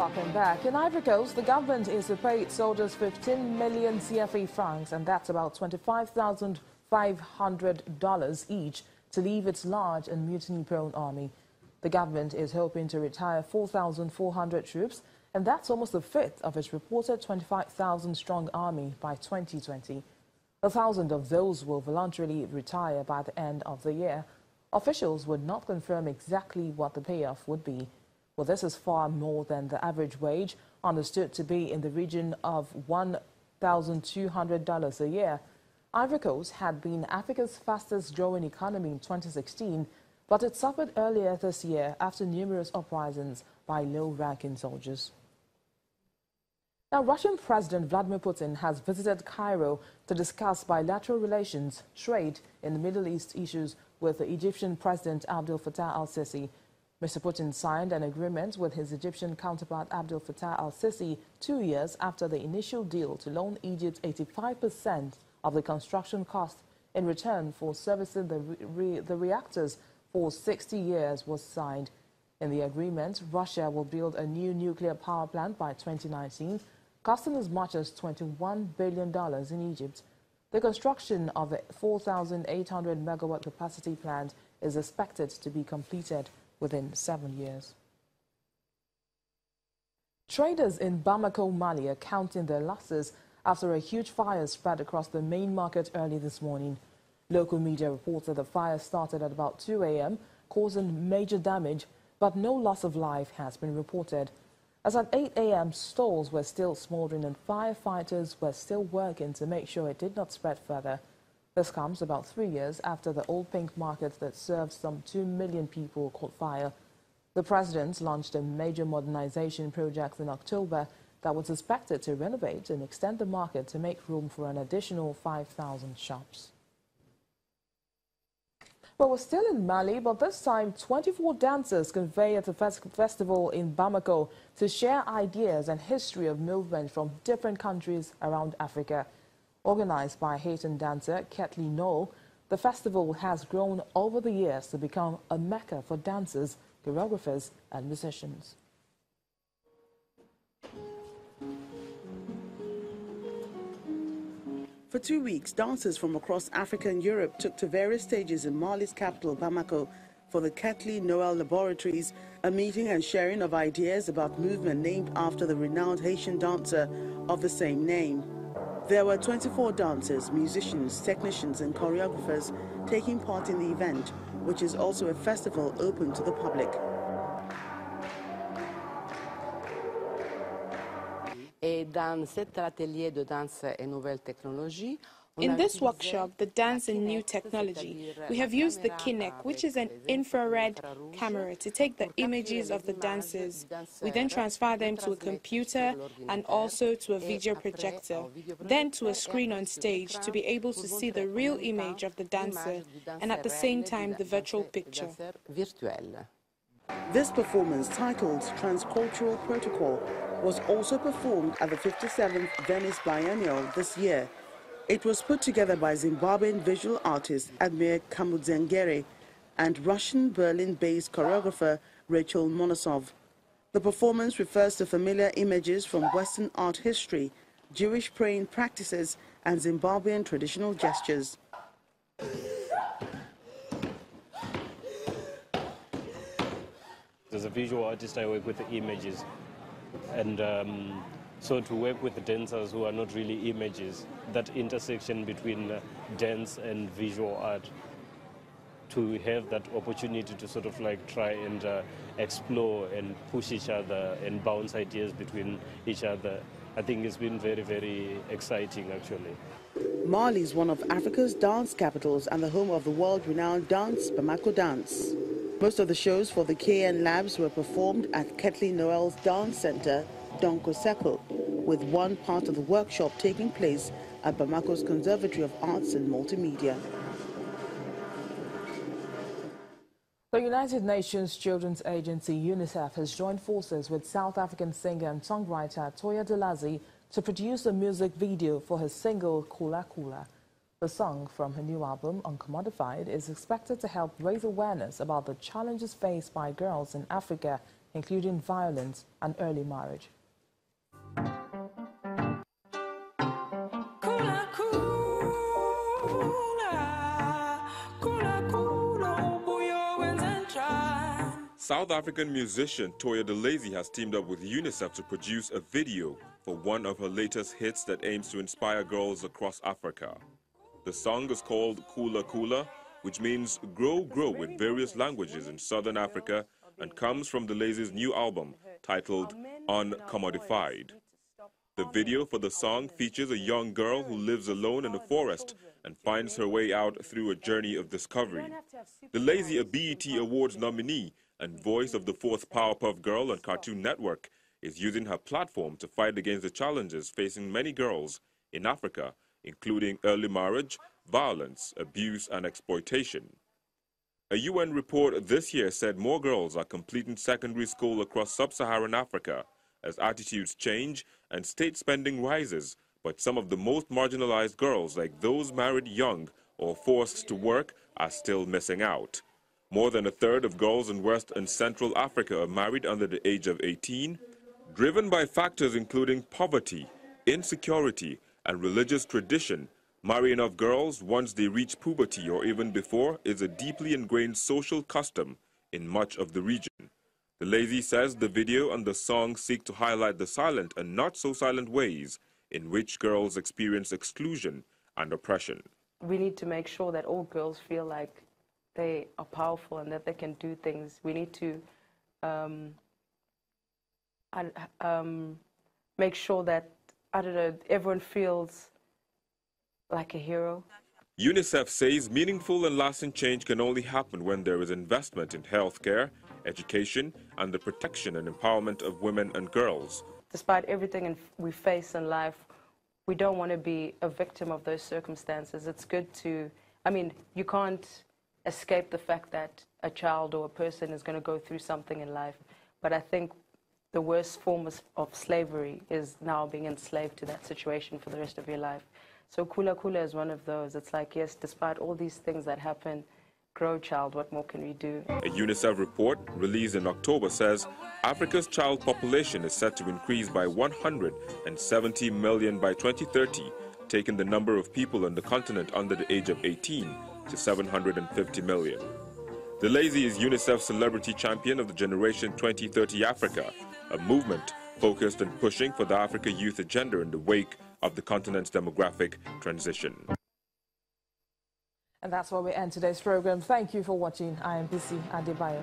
Welcome back. In Ivory Coast, the government is to pay its soldiers 15 million CFA francs, and that's about $25,500 each, to leave its large and mutiny-prone army. The government is hoping to retire 4,400 troops, and that's almost a fifth of its reported 25,000-strong army by 2020. 1,000 of those will voluntarily retire by the end of the year. Officials would not confirm exactly what the payoff would be. Well, this is far more than the average wage, understood to be in the region of $1,200 a year. Ivory Coast had been Africa's fastest-growing economy in 2016, but it suffered earlier this year after numerous uprisings by low-ranking soldiers. Now, Russian President Vladimir Putin has visited Cairo to discuss bilateral relations, trade, and Middle East issues with the Egyptian President Abdel Fattah al-Sisi. Mr. Putin signed an agreement with his Egyptian counterpart Abdel Fattah al-Sisi 2 years after the initial deal to loan Egypt 85% of the construction cost in return for servicing the reactors for 60 years was signed. In the agreement, Russia will build a new nuclear power plant by 2019, costing as much as $21 billion in Egypt. The construction of the 4,800 megawatt capacity plant is expected to be completed within 7 years. Traders in Bamako, Mali are counting their losses after a huge fire spread across the main market early this morning. Local media reported the fire started at about 2 a.m., causing major damage, but no loss of life has been reported. As at 8 a.m., stalls were still smoldering and firefighters were still working to make sure it did not spread further. This comes about 3 years after the Old Pink Market that serves some 2 million people caught fire. The president launched a major modernization project in October that was expected to renovate and extend the market to make room for an additional 5,000 shops. Well, we're still in Mali, but this time 24 dancers convey at the festival in Bamako to share ideas and history of movement from different countries around Africa. Organized by Haitian dancer Kathleen Noel, the festival has grown over the years to become a mecca for dancers, choreographers, and musicians. For 2 weeks, dancers from across Africa and Europe took to various stages in Mali's capital, Bamako, for the Kathleen Noel Laboratories, a meeting and sharing of ideas about movement named after the renowned Haitian dancer of the same name. There were 24 dancers, musicians, technicians and choreographers taking part in the event, which is also a festival open to the public. In this workshop, the Dance and New Technology, we have used the Kinect, which is an infrared camera, to take the images of the dancers. We then transfer them to a computer and also to a video projector, then to a screen on stage to be able to see the real image of the dancer and at the same time the virtual picture. This performance, titled Transcultural Protocol, was also performed at the 57th Venice Biennial this year. It was put together by Zimbabwean visual artist Admir Kamudzengere and Russian Berlin-based choreographer Rachel Monosov. The performance refers to familiar images from Western art history, Jewish praying practices, and Zimbabwean traditional gestures. As a visual artist, I work with the images, and so to work with the dancers who are not really images, that intersection between dance and visual art, to have that opportunity to sort of like try and explore and push each other and bounce ideas between each other, I think it's been very, very exciting actually. Mali is one of Africa's dance capitals and the home of the world-renowned dance, Bamako Dance. Most of the shows for the KN Labs were performed at Kathleen Noel's Dance Center, Donko Seko, with one part of the workshop taking place at Bamako's Conservatory of Arts and Multimedia. The United Nations Children's Agency, UNICEF, has joined forces with South African singer and songwriter Toya Delazi to produce a music video for her single Kula Kula. The song from her new album, Uncommodified, is expected to help raise awareness about the challenges faced by girls in Africa including violence and early marriage. South African musician Toya DeLazy has teamed up with UNICEF to produce a video for one of her latest hits that aims to inspire girls across Africa. The song is called Kula Kula, which means grow, grow in various languages in Southern Africa, and comes from DeLazy's new album titled Uncommodified. The video for the song features a young girl who lives alone in a forest and finds her way out through a journey of discovery. DeLazy, a BET Awards nominee and voice of the fourth Powerpuff Girl on Cartoon Network, is using her platform to fight against the challenges facing many girls in Africa, including early marriage, violence, abuse, and exploitation. A UN report this year said more girls are completing secondary school across sub-Saharan Africa as attitudes change and state spending rises, but some of the most marginalized girls, like those married young or forced to work, are still missing out. More than a third of girls in West and Central Africa are married under the age of 18, driven by factors including poverty, insecurity, and religious tradition. Marrying of girls once they reach puberty or even before is a deeply ingrained social custom in much of the region. DeLazy says the video and the song seek to highlight the silent and not so silent ways in which girls experience exclusion and oppression. We need to make sure that all girls feel like they are powerful and that they can do things. We need to make sure that, everyone feels like a hero. UNICEF says meaningful and lasting change can only happen when there is investment in healthcare, education, and the protection and empowerment of women and girls. Despite everything we face in life, we don't want to be a victim of those circumstances. It's good to, you can't escape the fact that a child or a person is going to go through something in life. But I think the worst form of slavery is now being enslaved to that situation for the rest of your life. So Kula Kula is one of those. It's like, yes, despite all these things that happen, grow, child, what more can we do? A UNICEF report released in October says Africa's child population is set to increase by 170 million by 2030, taking the number of people on the continent under the age of 18 to 750 million. DeLazy is UNICEF's celebrity champion of the Generation 2030 Africa, a movement focused on pushing for the Africa Youth Agenda in the wake of the continent's demographic transition. And that's where we end today's program. Thank you for watching. I am Bisi Adebayo.